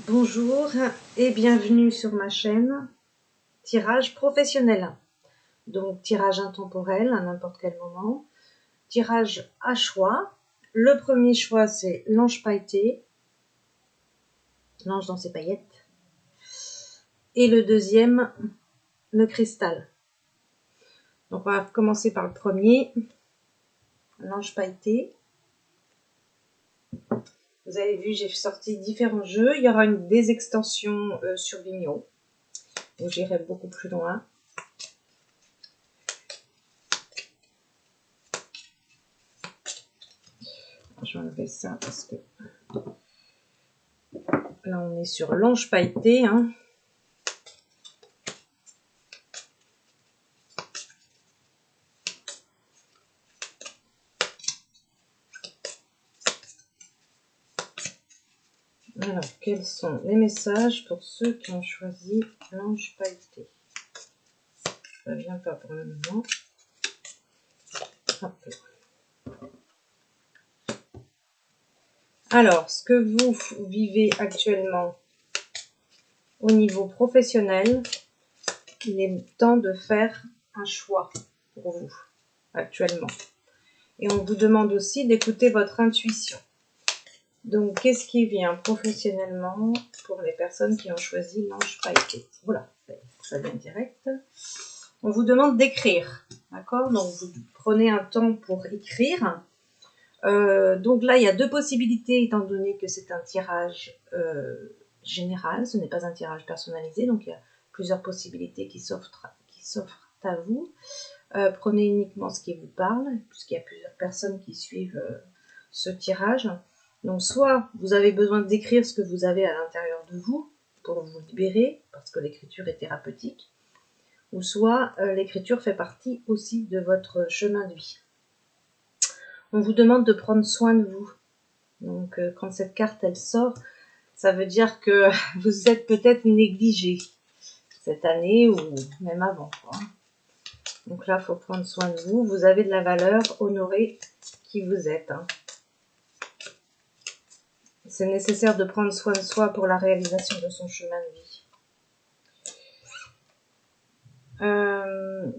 Bonjour et bienvenue sur ma chaîne Tirage professionnel. Donc tirage intemporel à n'importe quel moment, tirage à choix. Le premier choix c'est l'ange pailleté, l'ange dans ses paillettes. Et le deuxième, le cristal. Donc on va commencer par le premier, l'ange pailleté. Vous avez vu, j'ai sorti différents jeux. Il y aura des extensions sur Vimeo. Donc j'irai beaucoup plus loin. Je vais enlever ça parce que là on est sur l'ange pailleté. Alors, quels sont les messages pour ceux qui ont choisi l'ange pailleté? Ça ne vient pas pour le moment. Hop là. Alors, ce que vous vivez actuellement au niveau professionnel, il est temps de faire un choix pour vous actuellement. Et on vous demande aussi d'écouter votre intuition. Donc, qu'est-ce qui vient professionnellement pour les personnes qui ont choisi l'ange pailleté? Voilà, ça vient direct. On vous demande d'écrire, d'accord? Donc, vous prenez un temps pour écrire. Donc là, il y a deux possibilités, étant donné que c'est un tirage général, ce n'est pas un tirage personnalisé, donc il y a plusieurs possibilités qui s'offrent à vous. Prenez uniquement ce qui vous parle, puisqu'il y a plusieurs personnes qui suivent ce tirage. Donc soit vous avez besoin d'écrire ce que vous avez à l'intérieur de vous pour vous libérer, parce que l'écriture est thérapeutique, ou soit l'écriture fait partie aussi de votre chemin de vie. On vous demande de prendre soin de vous. Donc quand cette carte elle sort, ça veut dire que vous êtes peut-être négligé cette année ou même avant, quoi. Donc là, il faut prendre soin de vous. Vous avez de la valeur, honorez qui vous êtes. C'est nécessaire de prendre soin de soi pour la réalisation de son chemin de vie.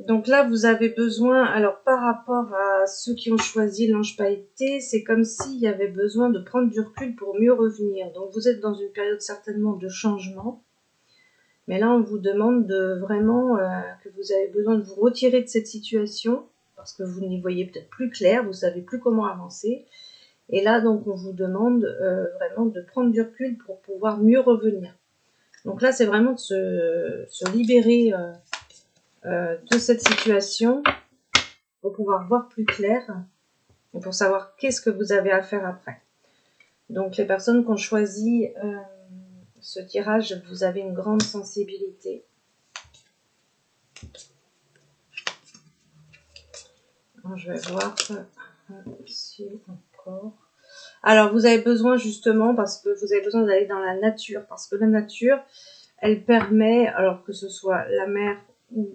Donc là, vous avez besoin, alors par rapport à ceux qui ont choisi l'ange pailleté, c'est comme s'il y avait besoin de prendre du recul pour mieux revenir. Donc vous êtes dans une période certainement de changement, mais là on vous demande de vraiment que vous avez besoin de vous retirer de cette situation, parce que vous n'y voyez peut-être plus clair, vous savez plus comment avancer. Et là donc on vous demande vraiment de prendre du recul pour pouvoir mieux revenir. Donc là c'est vraiment de se libérer de cette situation pour pouvoir voir plus clair et pour savoir qu'est-ce que vous avez à faire après. Donc les personnes qui ont choisi ce tirage, vous avez une grande sensibilité. Alors, je vais voir ici encore. Alors vous avez besoin justement, parce que vous avez besoin d'aller dans la nature, parce que la nature, elle permet, alors que ce soit la mer ou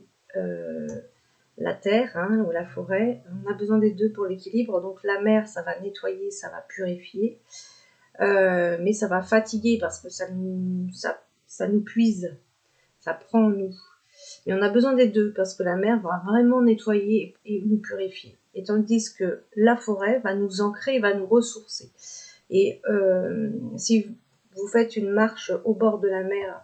la terre ou la forêt, on a besoin des deux pour l'équilibre. Donc la mer, ça va nettoyer, ça va purifier, mais ça va fatiguer parce que ça nous puise, ça prend en nous. Et on a besoin des deux parce que la mer va vraiment nettoyer et nous purifier. Et tandis que la forêt va nous ancrer, va nous ressourcer. Et si vous faites une marche au bord de la mer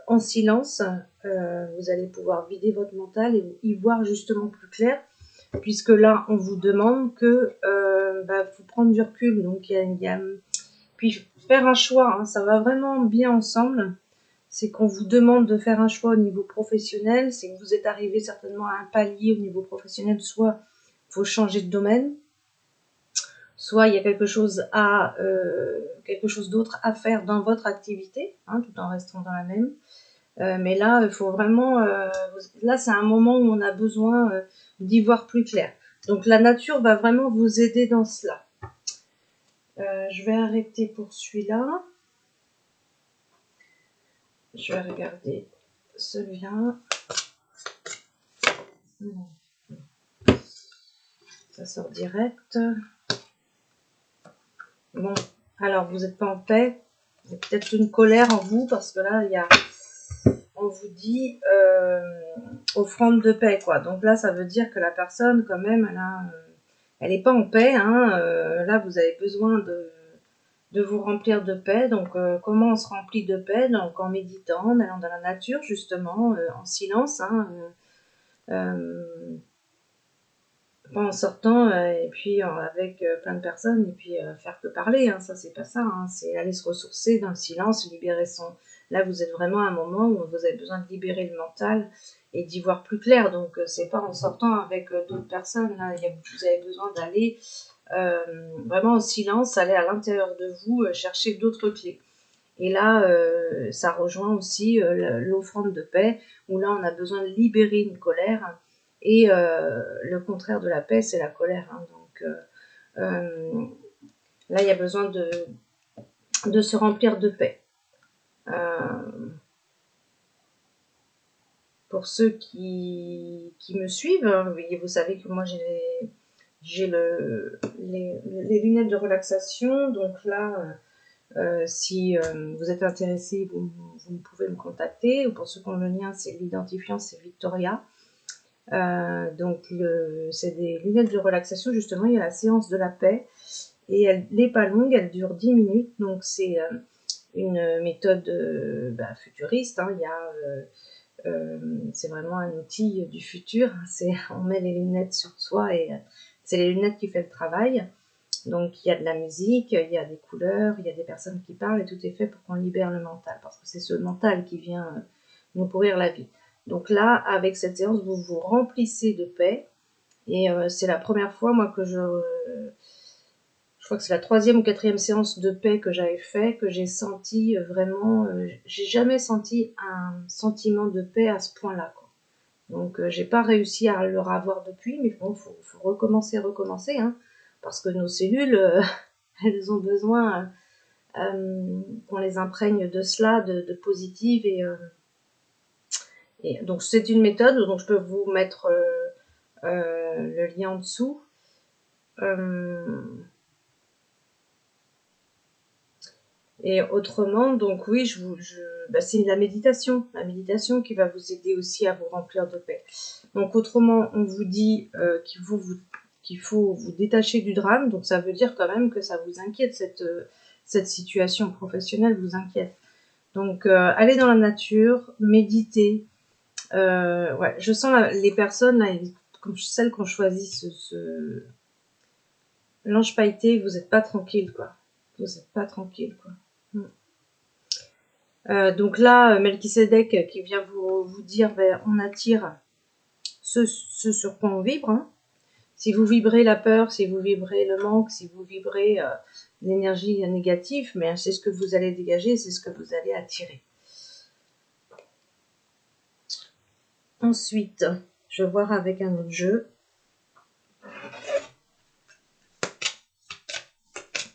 en silence, vous allez pouvoir vider votre mental et y voir justement plus clair, puisque là on vous demande que faut prendre du recul. Donc puis faire un choix, ça va vraiment bien ensemble. C'est qu'on vous demande de faire un choix au niveau professionnel, c'est que vous êtes arrivé certainement à un palier au niveau professionnel, soit il faut changer de domaine, soit il y a quelque chose d'autre à faire dans votre activité, tout en restant dans la même. Mais là, il faut vraiment... là, c'est un moment où on a besoin d'y voir plus clair. Donc, la nature va vraiment vous aider dans cela. Je vais arrêter pour celui-là. Je vais regarder celui-là. Ça sort direct. Bon, alors, vous n'êtes pas en paix. Il y a peut-être une colère en vous, parce que là, il y a, on vous dit offrande de paix, quoi. Donc là, ça veut dire que la personne, quand même, elle n'est pas en paix. Hein, là, vous avez besoin de vous remplir de paix. Donc, comment on se remplit de paix? Donc, en méditant, en allant dans la nature, justement, en silence. Hein, pas en sortant et puis avec plein de personnes et puis faire que parler, hein, ça c'est pas ça, hein, c'est aller se ressourcer dans le silence, libérer son... Là vous êtes vraiment à un moment où vous avez besoin de libérer le mental et d'y voir plus clair, donc c'est pas en sortant avec d'autres personnes, là vous avez besoin d'aller vraiment au silence, aller à l'intérieur de vous, chercher d'autres clés. Et là, ça rejoint aussi l'offrande de paix, où là on a besoin de libérer une colère. Et le contraire de la paix, c'est la colère. Hein. Donc là, il y a besoin de se remplir de paix. Pour ceux qui me suivent, hein, vous savez que moi j'ai les lunettes de relaxation. Donc là, si vous êtes intéressé, vous pouvez me contacter. Ou pour ceux qui ont le lien, c'est l'identifiant, c'est Victoria. Donc c'est des lunettes de relaxation, justement, il y a la séance de la paix et elle n'est pas longue, elle dure 10 minutes, donc c'est une méthode futuriste, hein, c'est vraiment un outil du futur, on met les lunettes sur soi et c'est les lunettes qui font le travail. Donc il y a de la musique, il y a des couleurs, il y a des personnes qui parlent et tout est fait pour qu'on libère le mental, parce que c'est ce mental qui vient nous pourrir la vie. Donc là, avec cette séance, vous vous remplissez de paix. Et c'est la première fois, moi, que je crois que c'est la 3e ou 4e séance de paix que j'avais fait, que j'ai senti vraiment, j'ai jamais senti un sentiment de paix à ce point-là, quoi. Donc j'ai pas réussi à le avoir depuis, mais bon, faut recommencer, hein, parce que nos cellules, elles ont besoin qu'on les imprègne de cela, de positive et donc c'est une méthode, donc je peux vous mettre le lien en dessous. Et autrement, donc oui, c'est la méditation qui va vous aider aussi à vous remplir de paix. Donc autrement, on vous dit qu'il faut vous détacher du drame, donc ça veut dire quand même que ça vous inquiète, cette situation professionnelle vous inquiète. Donc allez dans la nature, méditez. Ouais, je sens les personnes, là, comme celles qui ont choisi l'ange pailleté, vous n'êtes pas tranquille, quoi. Vous n'êtes pas tranquille, quoi. Donc là, Melchisedec qui vient vous dire, on attire ce sur quoi on vibre. Hein. Si vous vibrez la peur, si vous vibrez le manque, si vous vibrez l'énergie négative, mais c'est ce que vous allez dégager, c'est ce que vous allez attirer. Ensuite, je vais voir avec un autre jeu.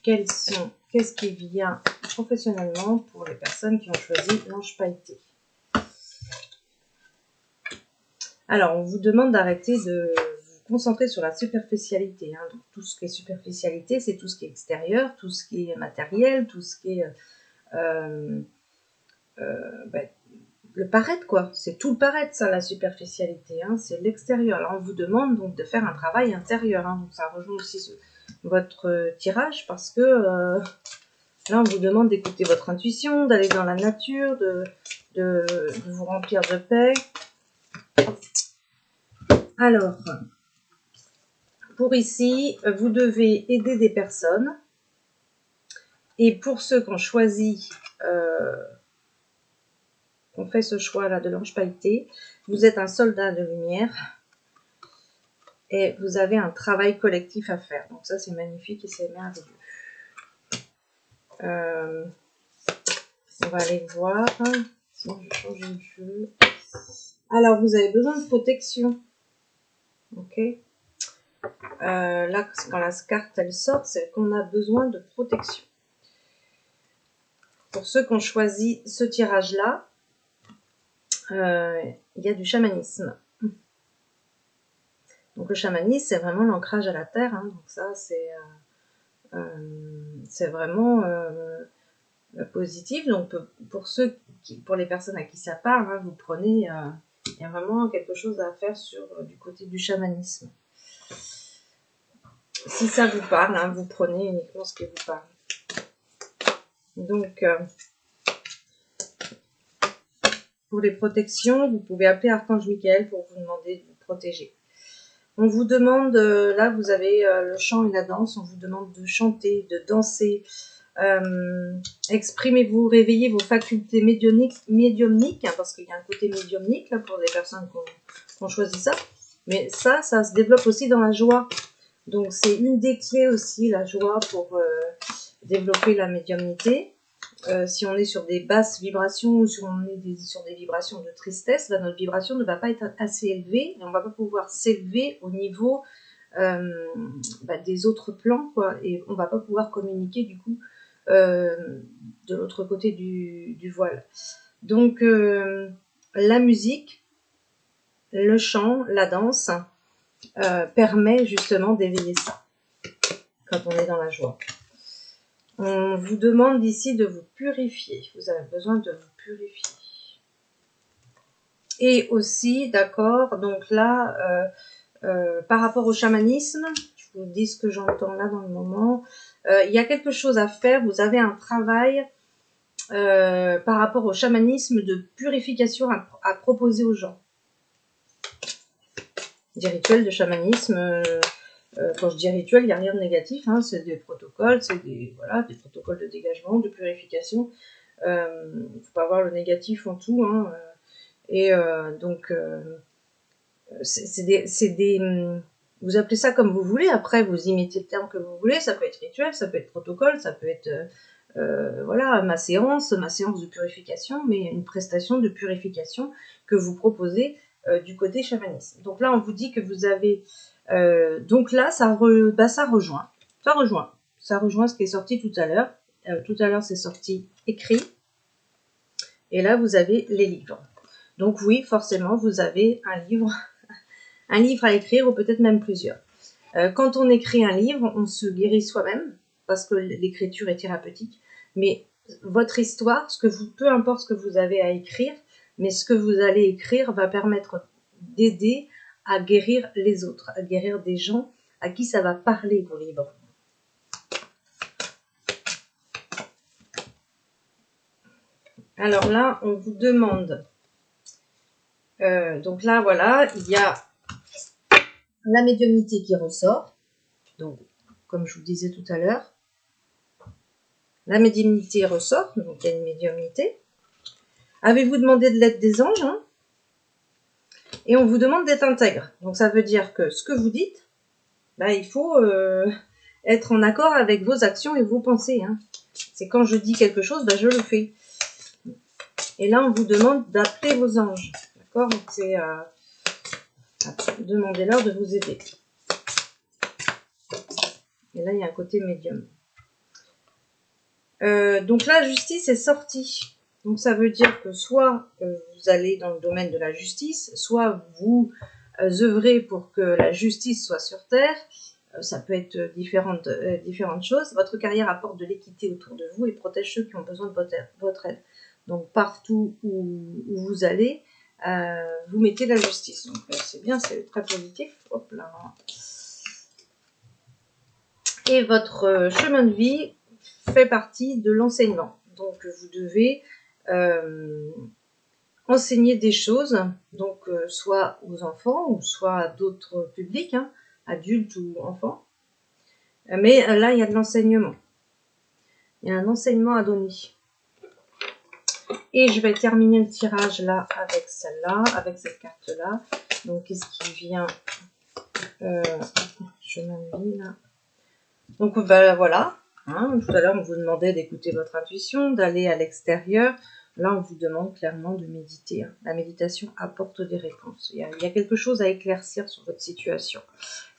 Qu'est-ce qui vient professionnellement pour les personnes qui ont choisi l'ange pailleté. Alors, on vous demande d'arrêter de vous concentrer sur la superficialité. Hein. Donc, tout ce qui est superficialité, c'est tout ce qui est extérieur, tout ce qui est matériel, tout ce qui est le paraître, quoi. C'est tout le paraître, ça, la superficialité. Hein. C'est l'extérieur. Alors, on vous demande donc de faire un travail intérieur. Hein. Donc, ça rejoint aussi votre tirage parce que là, on vous demande d'écouter votre intuition, d'aller dans la nature, de vous remplir de paix. Alors, pour ici, vous devez aider des personnes. Et pour ceux qui ont choisi, qu'on fait ce choix-là de l'ange pailleté, vous êtes un soldat de lumière et vous avez un travail collectif à faire. Donc ça, c'est magnifique et c'est merveilleux. On va aller voir. Sinon, je vais changer de jeu. Alors, vous avez besoin de protection. Ok. Là, quand la carte elle sort, c'est qu'on a besoin de protection. Pour ceux qui ont choisi ce tirage-là, il y a du chamanisme. Donc le chamanisme, c'est vraiment l'ancrage à la terre. Hein. Donc ça, c'est vraiment positive. Donc pour les personnes à qui ça parle, hein, vous prenez, il y a vraiment quelque chose à faire du côté du chamanisme. Si ça vous parle, hein, vous prenez uniquement ce qui vous parle. Donc, pour les protections, vous pouvez appeler Archange Michael pour vous demander de vous protéger. On vous demande, là vous avez le chant et la danse, on vous demande de chanter, de danser, exprimez-vous, réveillez vos facultés médiumniques, hein, parce qu'il y a un côté médiumnique là, pour les personnes qui ont choisi ça. Mais ça se développe aussi dans la joie. Donc c'est une des clés aussi, la joie, pour développer la médiumnité. Si on est sur des basses vibrations ou si on est sur des vibrations de tristesse, là, notre vibration ne va pas être assez élevée et on ne va pas pouvoir s'élever au niveau des autres plans, quoi, et on ne va pas pouvoir communiquer du coup de l'autre côté du voile. Donc la musique, le chant, la danse permet justement d'éveiller ça quand on est dans la joie. On vous demande ici de vous purifier. Vous avez besoin de vous purifier. Et aussi, d'accord, donc là, par rapport au chamanisme, je vous dis ce que j'entends là dans le moment, il y a quelque chose à faire. Vous avez un travail par rapport au chamanisme de purification à proposer aux gens. Des rituels de chamanisme... quand je dis rituel, il n'y a rien de négatif, hein, c'est des protocoles, c'est des protocoles de dégagement, de purification. Il ne faut pas voir le négatif en tout. Hein, donc, vous appelez ça comme vous voulez, après vous y mettez le terme que vous voulez, ça peut être rituel, ça peut être protocole, ça peut être voilà, ma séance de purification, mais une prestation de purification que vous proposez du côté chamanisme. Donc là, on vous dit que vous avez... donc là, ça rejoint ce qui est sorti tout à l'heure. Tout à l'heure, c'est sorti écrit. Et là, vous avez les livres. Donc oui, forcément, vous avez un livre à écrire, ou peut-être même plusieurs. Quand on écrit un livre, on se guérit soi-même, parce que l'écriture est thérapeutique. Mais votre histoire, peu importe ce que vous avez à écrire, mais ce que vous allez écrire va permettre d'aider à guérir les autres, à guérir des gens à qui ça va parler, vos livres. Alors là, on vous demande... donc là, voilà, il y a la médiumnité qui ressort. Donc, comme je vous disais tout à l'heure, la médiumnité ressort, donc il y a une médiumnité. Avez-vous demandé de l'aide des anges, hein? Et on vous demande d'être intègre. Donc ça veut dire que ce que vous dites, il faut être en accord avec vos actions et vos pensées. Hein. C'est quand je dis quelque chose, je le fais. Et là, on vous demande d'appeler vos anges. D'accord? Donc c'est demandez-leur de vous aider. Et là, il y a un côté médium. Donc la justice est sortie. Donc ça veut dire que soit vous allez dans le domaine de la justice, soit vous œuvrez pour que la justice soit sur terre. Ça peut être différentes choses. Votre carrière apporte de l'équité autour de vous et protège ceux qui ont besoin de votre aide. Donc partout où vous allez, vous mettez la justice. Donc c'est bien, c'est très positif. Hop là. Et votre chemin de vie fait partie de l'enseignement. Donc vous devez enseigner des choses, donc soit aux enfants ou soit à d'autres publics, hein, adultes ou enfants. Mais là, il y a de l'enseignement. Il y a un enseignement à donner. Et je vais terminer le tirage là avec celle-là, avec cette carte-là. Donc, qu'est-ce qui vient chemin de vie là. Donc, voilà. Hein, tout à l'heure, on vous demandait d'écouter votre intuition, d'aller à l'extérieur. Là, on vous demande clairement de méditer. Hein. La méditation apporte des réponses. Il y a quelque chose à éclaircir sur votre situation.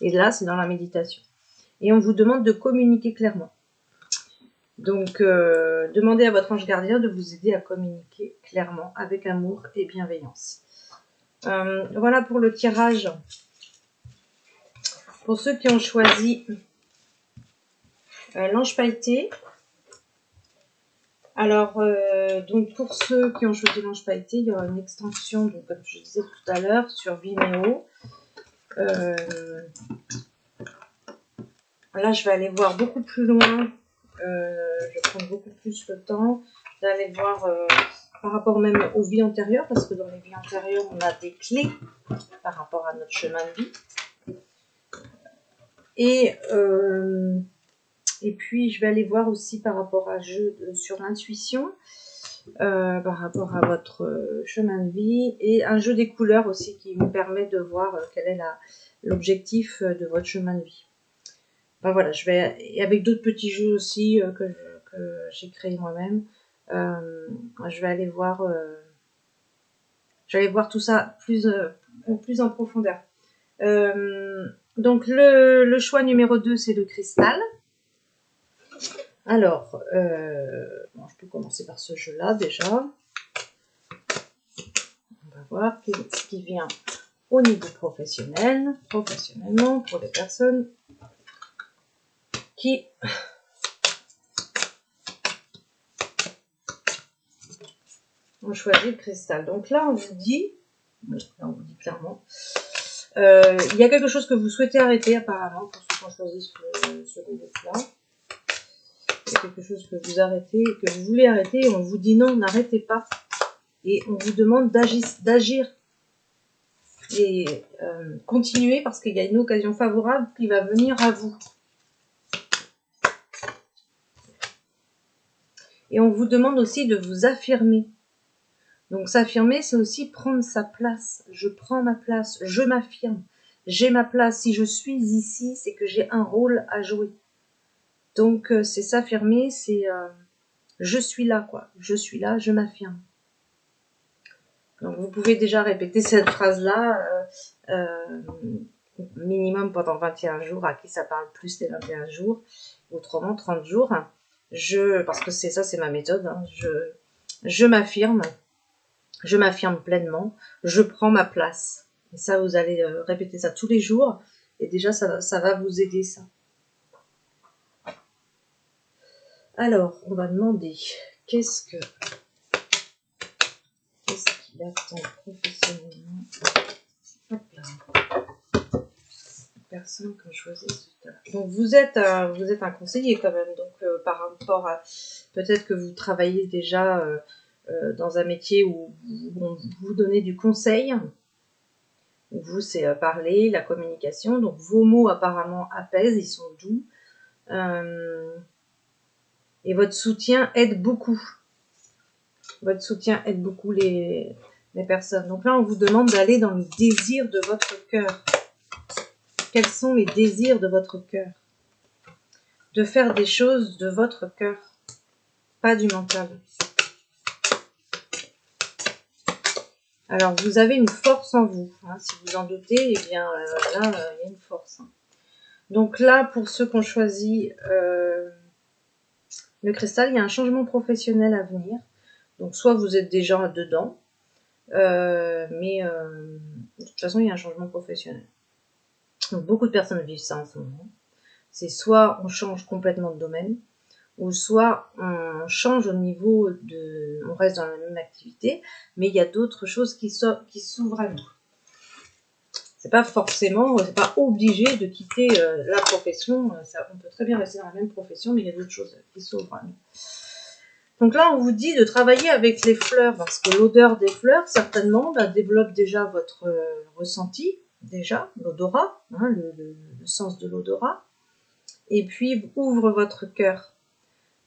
Et là, c'est dans la méditation. Et on vous demande de communiquer clairement. Donc, demandez à votre ange gardien de vous aider à communiquer clairement, avec amour et bienveillance. Voilà pour le tirage. Pour ceux qui ont choisi l'ange pailleté, Alors, donc pour ceux qui ont choisi l'ange pailleté, il y aura une extension, donc, comme je disais tout à l'heure, sur Vimeo. Là, je vais aller voir beaucoup plus loin. Je vais prendre beaucoup plus le temps d'aller voir par rapport même aux vies antérieures, parce que dans les vies antérieures, on a des clés par rapport à notre chemin de vie. Et puis, je vais aller voir aussi par rapport à jeu sur l'intuition, par rapport à votre chemin de vie, et un jeu des couleurs aussi qui me permet de voir quel est l'objectif de votre chemin de vie. Enfin, voilà, je vais, et avec d'autres petits jeux aussi que j'ai créés moi-même, je vais aller voir tout ça plus en profondeur. Donc le choix numéro 2, c'est le cristal. Alors, bon, je peux commencer par ce jeu-là déjà. On va voir ce qui vient au niveau professionnellement, pour les personnes qui ont choisi le cristal. Donc là, on vous dit clairement, il y a quelque chose que vous souhaitez arrêter apparemment, pour ceux qui ont choisi ce groupe-là. Il y a quelque chose que vous arrêtez, que vous voulez arrêter, et on vous dit non, n'arrêtez pas. Et on vous demande d'agir et continuer, parce qu'il y a une occasion favorable qui va venir à vous. Et on vous demande aussi de vous affirmer. Donc s'affirmer, c'est aussi prendre sa place. Je prends ma place, je m'affirme. J'ai ma place. Si je suis ici, c'est que j'ai un rôle à jouer. Donc c'est s'affirmer, c'est je suis là, quoi. Je suis là, je m'affirme. Donc vous pouvez déjà répéter cette phrase-là minimum pendant 21 jours, à qui ça parle plus des 21 jours, autrement 30 jours. Parce que c'est ma méthode, hein, je m'affirme pleinement, je prends ma place. Et ça, vous allez répéter ça tous les jours, et déjà ça va vous aider, ça. Alors, on va demander qu'est-ce qu'il attend professionnellement. Hop là. Personne qui a choisi ce tas. Donc vous êtes un conseiller quand même, donc par rapport à peut-être que vous travaillez déjà dans un métier où vous donnez du conseil. Vous, c'est parler, la communication. Donc vos mots apparemment apaisent, ils sont doux. Et votre soutien aide beaucoup. Votre soutien aide beaucoup les personnes. Donc là, on vous demande d'aller dans le désir de votre cœur. Quels sont les désirs de votre cœur? De faire des choses de votre cœur, pas du mental. Alors, vous avez une force en vous. Hein, si vous en doutez, eh bien, là, il y a une force. Hein. Donc là, pour ceux qui ont choisi le cristal, il y a un changement professionnel à venir. Donc, soit vous êtes déjà dedans, mais de toute façon, il y a un changement professionnel. Donc, beaucoup de personnes vivent ça en ce moment. C'est soit on change complètement de domaine, ou soit on change au niveau on reste dans la même activité, mais il y a d'autres choses qui s'ouvrent à nous. C'est pas obligé de quitter la profession, on peut très bien rester dans la même profession, mais il y a d'autres choses qui s'ouvrent à nous. Donc là, on vous dit de travailler avec les fleurs, parce que l'odeur des fleurs, certainement, développe déjà votre ressenti, déjà, l'odorat, hein, le sens de l'odorat, et puis ouvre votre cœur.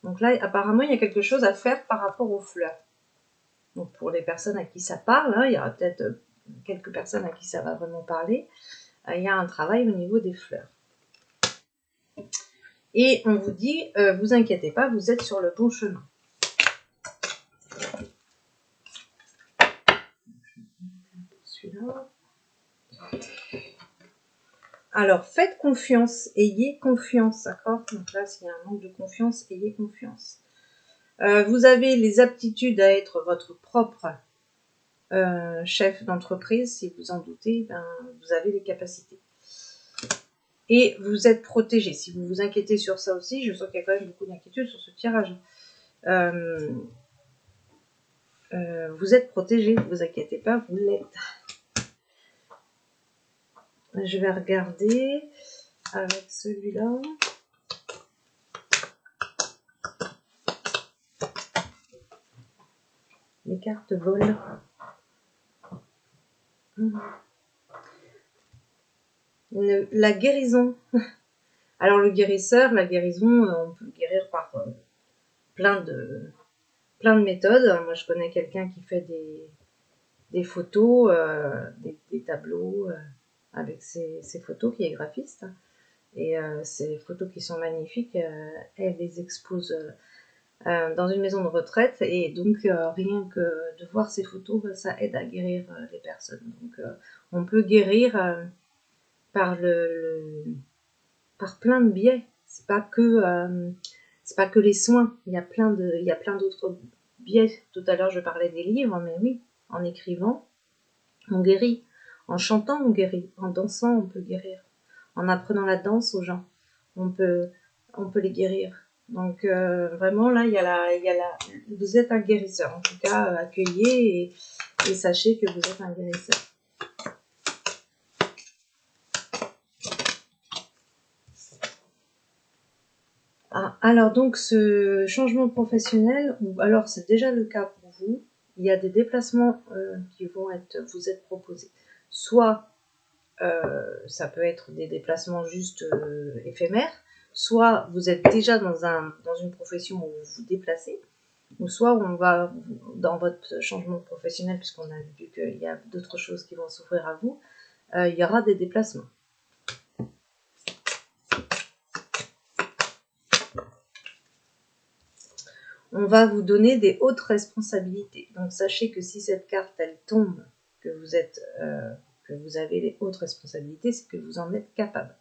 Donc là, apparemment, il y a quelque chose à faire par rapport aux fleurs. Donc pour les personnes à qui ça parle, hein, il y aura peut-être quelques personnes à qui ça va vraiment parler, il y a un travail au niveau des fleurs. Et on vous dit, vous inquiétez pas, vous êtes sur le bon chemin. Celui-là. Alors, faites confiance, ayez confiance, d'accord? Donc là, s'il y a un manque de confiance, ayez confiance. Vous avez les aptitudes à être votre propre chef d'entreprise, si vous en doutez, vous avez les capacités. Et vous êtes protégé. Si vous vous inquiétez sur ça aussi, je sens qu'il y a quand même beaucoup d'inquiétude sur ce tirage. Vous êtes protégé, ne vous inquiétez pas, vous l'êtes. Je vais regarder avec celui-là. Les cartes volent. La guérison. Alors le guérisseur, la guérison, on peut guérir par plein de méthodes. Moi je connais quelqu'un qui fait des photos, des tableaux avec ses photos, qui est graphiste. Et ces photos qui sont magnifiques, elle les expose dans une maison de retraite. Et donc rien que de voir ces photos, ça aide à guérir les personnes. Donc on peut guérir par plein de biais. C'est pas que les soins. Il y a plein d'autres biais. Tout à l'heure je parlais des livres, mais oui, en écrivant, on guérit. En chantant, on guérit. En dansant, on peut guérir. En apprenant la danse aux gens, on peut les guérir. Donc vraiment là, vous êtes un guérisseur. En tout cas, accueillez et sachez que vous êtes un guérisseur. Ah, alors donc ce changement professionnel, alors c'est déjà le cas pour vous, il y a des déplacements qui vont vous être proposés. Soit ça peut être des déplacements juste éphémères, soit vous êtes déjà dans une profession où vous vous déplacez, ou soit on va, dans votre changement professionnel, puisqu'on a vu qu'il y a d'autres choses qui vont s'ouvrir à vous, il y aura des déplacements. On va vous donner des hautes responsabilités. Donc sachez que si cette carte elle tombe, que vous avez les hautes responsabilités, c'est que vous en êtes capable.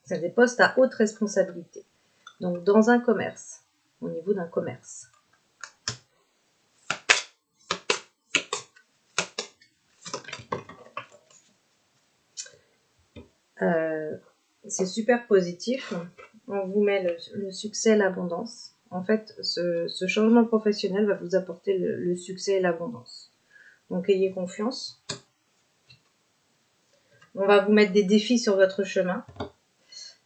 C'est des postes à haute responsabilité. Donc dans un commerce, au niveau d'un commerce. C'est super positif. On vous met le succès et l'abondance. En fait, ce changement professionnel va vous apporter le succès et l'abondance. Donc ayez confiance. On va vous mettre des défis sur votre chemin.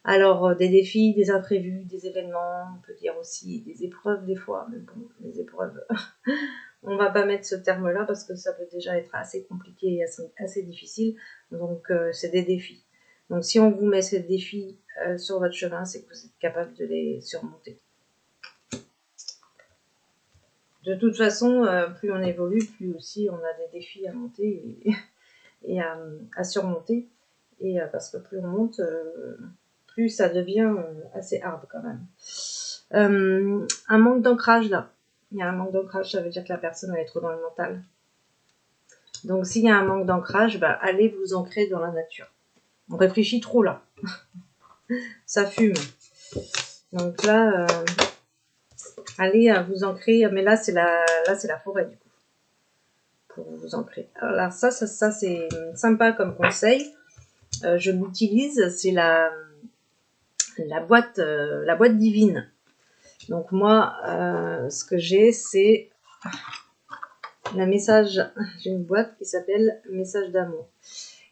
Alors, des défis, des imprévus, des événements, on peut dire aussi des épreuves des fois, mais bon, les épreuves, on va pas mettre ce terme-là parce que ça peut déjà être assez compliqué et assez difficile, donc c'est des défis. Donc si on vous met ces défis sur votre chemin, c'est que vous êtes capable de les surmonter. De toute façon, plus on évolue, plus aussi on a des défis à monter et à surmonter, et parce que plus on monte, plus ça devient assez hard quand même. Un manque d'ancrage là. Il y a un manque d'ancrage, ça veut dire que la personne elle est trop dans le mental. Donc s'il y a un manque d'ancrage, allez vous ancrer dans la nature. On réfléchit trop là. Ça fume. Donc là, allez vous ancrer, mais là c'est la forêt du coup. Pour vous ancrer. Alors ça c'est sympa comme conseil. Je l'utilise, c'est la boîte divine. Donc moi, ce que j'ai, c'est la message. J'ai une boîte qui s'appelle Message d'amour.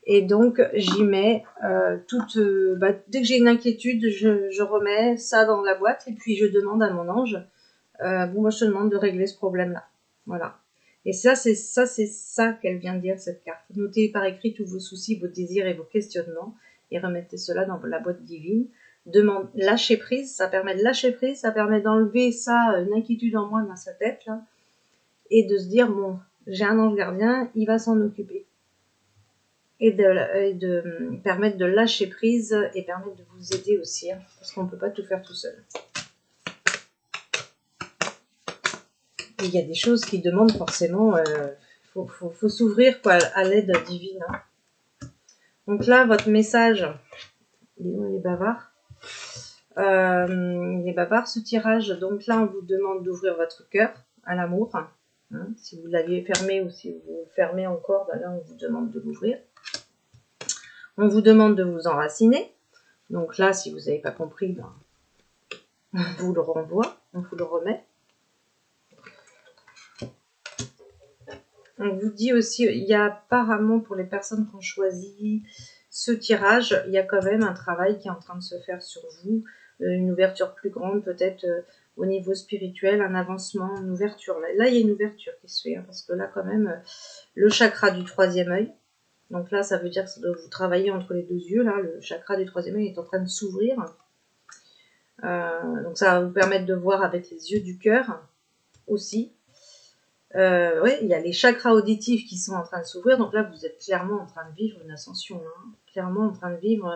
Et donc j'y mets dès que j'ai une inquiétude, je remets ça dans la boîte et puis je demande à mon ange. Moi je te demande de régler ce problème-là. Voilà. Et c'est ça qu'elle vient de dire cette carte. Notez par écrit tous vos soucis, vos désirs et vos questionnements et remettez cela dans la boîte divine. Lâcher prise, ça permet de lâcher prise, ça permet d'enlever une inquiétude en moins dans sa tête là, et de se dire bon, j'ai un ange gardien, il va s'en occuper. Et de permettre de lâcher prise et permettre de vous aider aussi, hein, parce qu'on ne peut pas tout faire tout seul. Et il y a des choses qui demandent forcément, faut s'ouvrir quoi, à l'aide divine. Hein. Donc là, votre message, il est bavard. Il est bavard ce tirage. Donc là, on vous demande d'ouvrir votre cœur à l'amour. Hein. Si vous l'aviez fermé ou si vous le fermez encore, là, on vous demande de l'ouvrir. On vous demande de vous enraciner. Donc là, si vous n'avez pas compris, On vous le renvoie, on vous le remet. On vous dit aussi, il y a apparemment pour les personnes qui ont choisi ce tirage, il y a quand même un travail qui est en train de se faire sur vous, une ouverture plus grande peut-être au niveau spirituel, un avancement, une ouverture. Là, il y a une ouverture qui se fait, hein, parce que là quand même, le chakra du troisième œil, donc là ça veut dire que vous travaillez entre les deux yeux, là le chakra du troisième œil est en train de s'ouvrir. Donc ça va vous permettre de voir avec les yeux du cœur aussi. Oui, il y a les chakras auditifs qui sont en train de s'ouvrir, donc là vous êtes clairement en train de vivre une ascension, hein, clairement en train de vivre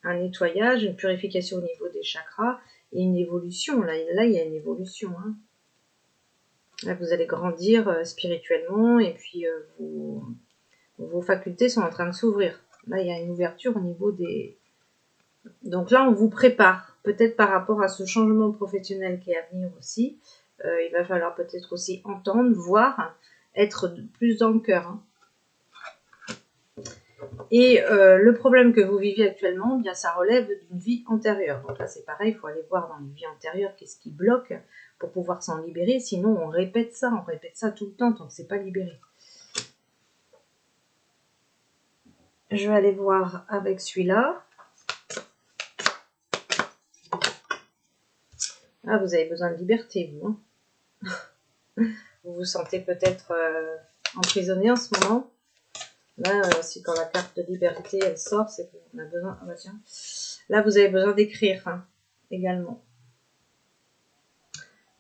un nettoyage, une purification au niveau des chakras et une évolution. Là il y a une évolution. Hein. Là vous allez grandir spirituellement et puis vos facultés sont en train de s'ouvrir. Là il y a une ouverture au niveau des... Donc là on vous prépare, peut-être par rapport à ce changement professionnel qui est à venir aussi. Il va falloir peut-être aussi entendre, voir, être plus dans le cœur. Hein. Et le problème que vous vivez actuellement, bien, ça relève d'une vie antérieure. Donc là, c'est pareil, il faut aller voir dans les vies antérieures qu'est-ce qui bloque pour pouvoir s'en libérer. Sinon, on répète ça tout le temps tant que c'est pas libéré. Je vais aller voir avec celui-là. Ah, vous avez besoin de liberté, vous. Hein. Vous vous sentez peut-être emprisonné en ce moment. Là, c'est quand la carte de liberté elle sort, c'est qu'on a besoin. Ah bah tiens. Là, vous avez besoin d'écrire hein, également.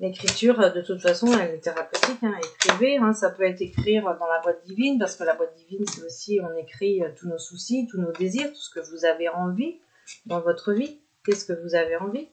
L'écriture, de toute façon, elle est thérapeutique. Hein, écrivez, hein, ça peut être écrire dans la boîte divine, parce que la boîte divine, c'est aussi on écrit tous nos soucis, tous nos désirs, tout ce que vous avez envie dans votre vie. Qu'est-ce que vous avez envie ?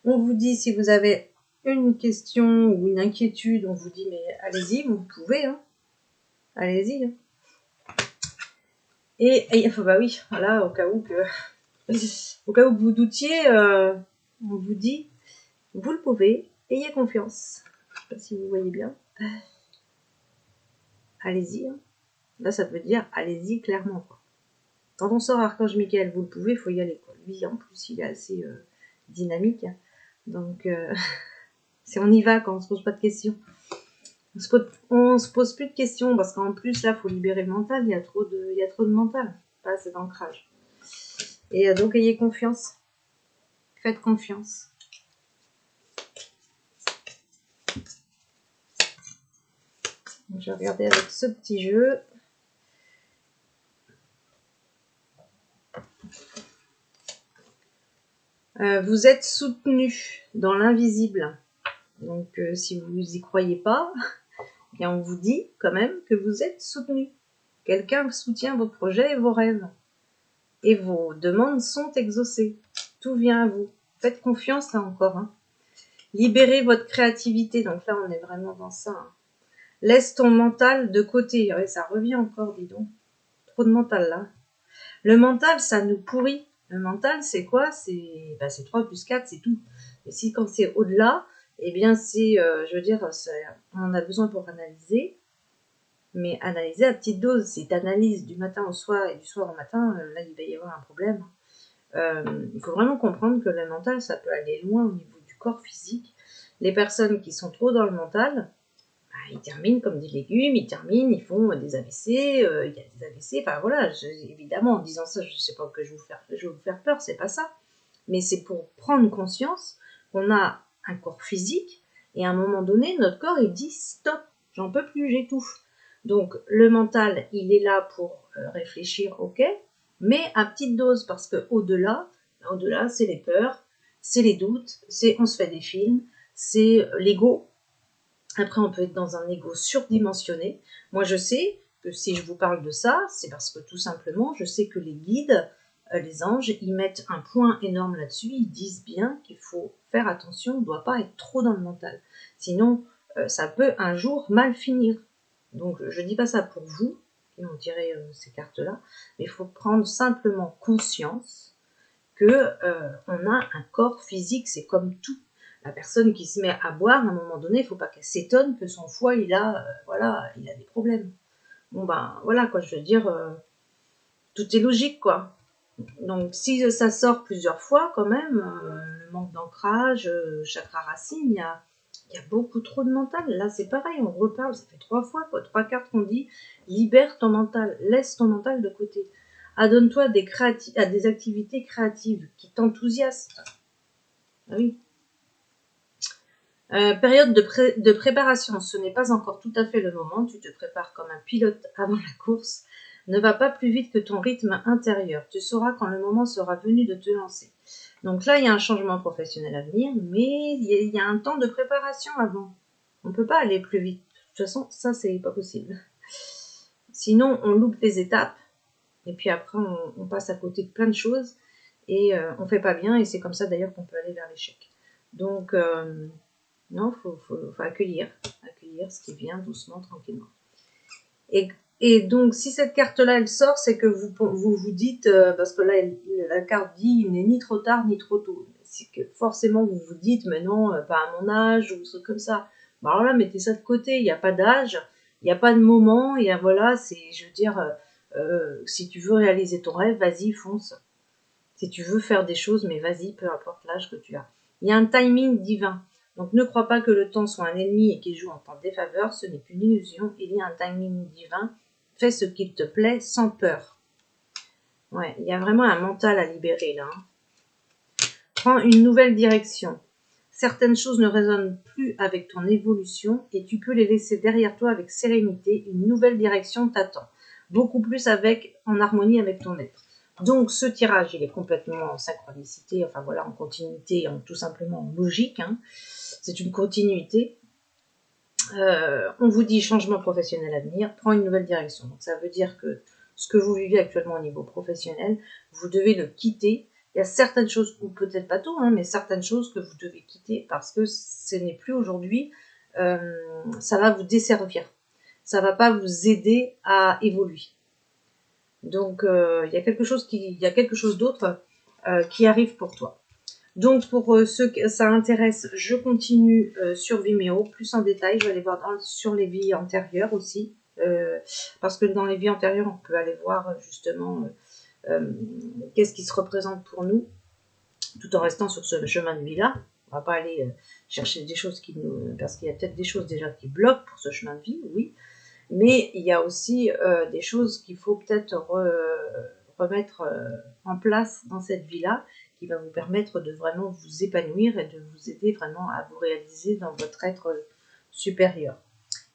On vous dit si vous avez une question ou une inquiétude, on vous dit mais allez-y, vous pouvez, hein. Allez-y. Hein. Et bah oui, voilà, au cas où vous doutiez, on vous dit, vous le pouvez, ayez confiance. Je sais pas si vous voyez bien. Allez-y. Hein. Là, ça veut dire allez-y clairement. Quoi. Quand on sort Archange Michael, vous le pouvez, il faut y aller. Quoi. Lui, en plus, il est assez dynamique. Hein. Donc, c'est on y va quand on se pose pas de questions. On se pose plus de questions parce qu'en plus, là, il faut libérer le mental. Il y a trop de mental. Pas assez d'ancrage. Et donc, ayez confiance. Faites confiance. Donc, je vais regarder avec ce petit jeu. Vous êtes soutenu dans l'invisible. Donc, si vous n'y croyez pas, bien, on vous dit quand même que vous êtes soutenu. Quelqu'un soutient vos projets et vos rêves. Et vos demandes sont exaucées. Tout vient à vous. Faites confiance là encore. Hein. Libérez votre créativité. Donc là, on est vraiment dans ça. Hein. Laisse ton mental de côté. Ouais, ça revient encore, dis donc. Trop de mental là. Le mental, ça nous pourrit. Le mental, c'est quoi? C'est 3 plus 4, c'est tout. Et si quand c'est au-delà, eh bien c'est, je veux dire, on en a besoin pour analyser. Mais analyser à petite dose. Si tu analyses du matin au soir et du soir au matin, là, il va y avoir un problème. Il faut vraiment comprendre que le mental, ça peut aller loin au niveau du corps physique. Les personnes qui sont trop dans le mental, ils terminent comme des légumes, ils font des AVC, il y a des AVC, enfin voilà, évidemment, en disant ça, je ne sais pas que je vais vous faire peur, c'est pas ça. Mais c'est pour prendre conscience qu'on a un corps physique, et à un moment donné, notre corps, il dit stop, j'en peux plus, j'étouffe. Donc, le mental, il est là pour réfléchir, ok, mais à petite dose, parce que au-delà, c'est les peurs, c'est les doutes, c'est on se fait des films, c'est l'ego. Après, on peut être dans un ego surdimensionné. Moi, je sais que si je vous parle de ça, c'est parce que tout simplement, je sais que les guides, les anges, ils mettent un point énorme là-dessus. Ils disent bien qu'il faut faire attention, on ne doit pas être trop dans le mental. Sinon, ça peut un jour mal finir. Donc, je ne dis pas ça pour vous, qui ont tiré ces cartes-là, mais il faut prendre simplement conscience que on a un corps physique, c'est comme tout. La personne qui se met à boire, à un moment donné, il ne faut pas qu'elle s'étonne que son foie, voilà, il a des problèmes. Bon ben, voilà, quoi, je veux dire, tout est logique, quoi. Donc, si ça sort plusieurs fois, quand même, le manque d'ancrage, chakra racine, il y a beaucoup trop de mental. Là, c'est pareil, on reparle, ça fait 3 fois, quoi, 3 cartes qu'on dit, libère ton mental, laisse ton mental de côté. Adonne-toi à des activités créatives qui t'enthousiasment. Ah oui. Période de préparation, ce n'est pas encore tout à fait le moment, tu te prépares comme un pilote avant la course, ne va pas plus vite que ton rythme intérieur, tu sauras quand le moment sera venu de te lancer. Donc là, il y a un changement professionnel à venir, mais il y a un temps de préparation avant. On ne peut pas aller plus vite. De toute façon, ça, c'est pas possible. Sinon, on loupe les étapes, et puis après, on passe à côté de plein de choses, et on fait pas bien, et c'est comme ça d'ailleurs qu'on peut aller vers l'échec. Donc, non, faut accueillir ce qui vient doucement, tranquillement. Et donc, si cette carte-là, elle sort, c'est que vous dites, parce que là, la carte dit, il n'est ni trop tard, ni trop tôt. C'est que forcément, vous vous dites, mais non, pas à mon âge, ou des trucs comme ça. Bah alors là, mettez ça de côté, il n'y a pas d'âge, il n'y a pas de moment, il y a, voilà, je veux dire, si tu veux réaliser ton rêve, vas-y, fonce. Si tu veux faire des choses, mais vas-y, peu importe l'âge que tu as. Il y a un timing divin. Donc ne crois pas que le temps soit un ennemi et qu'il joue en ta défaveur, ce n'est qu'une illusion, il y a un timing divin. Fais ce qu'il te plaît sans peur. Ouais, il y a vraiment un mental à libérer là. Prends une nouvelle direction. Certaines choses ne résonnent plus avec ton évolution et tu peux les laisser derrière toi avec sérénité. Une nouvelle direction t'attend. Beaucoup plus en harmonie avec ton être. Donc ce tirage, il est complètement en synchronicité, enfin voilà, en continuité, tout simplement en logique. Hein. C'est une continuité. On vous dit changement professionnel à venir, prends une nouvelle direction. Donc ça veut dire que ce que vous vivez actuellement au niveau professionnel, vous devez le quitter. Il y a certaines choses, ou peut-être pas tout, hein, mais certaines choses que vous devez quitter parce que ce n'est plus aujourd'hui, ça va vous desservir. Ça va pas vous aider à évoluer. Donc il y a quelque chose d'autre qui arrive pour toi. Donc pour ceux que ça intéresse, je continue sur Vimeo, plus en détail. Je vais aller voir sur les vies antérieures aussi. Parce que dans les vies antérieures, on peut aller voir justement qu'est-ce qui se représente pour nous, tout en restant sur ce chemin de vie-là. On va pas aller chercher des choses parce qu'il y a peut-être des choses déjà qui bloquent pour ce chemin de vie, oui. Mais il y a aussi des choses qu'il faut peut-être remettre en place dans cette vie-là, qui va vous permettre de vraiment vous épanouir et de vous aider vraiment à vous réaliser dans votre être supérieur.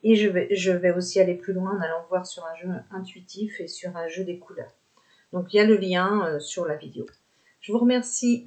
Et je vais aussi aller plus loin en allant voir sur un jeu intuitif et sur un jeu des couleurs. Donc il y a le lien sur la vidéo. Je vous remercie.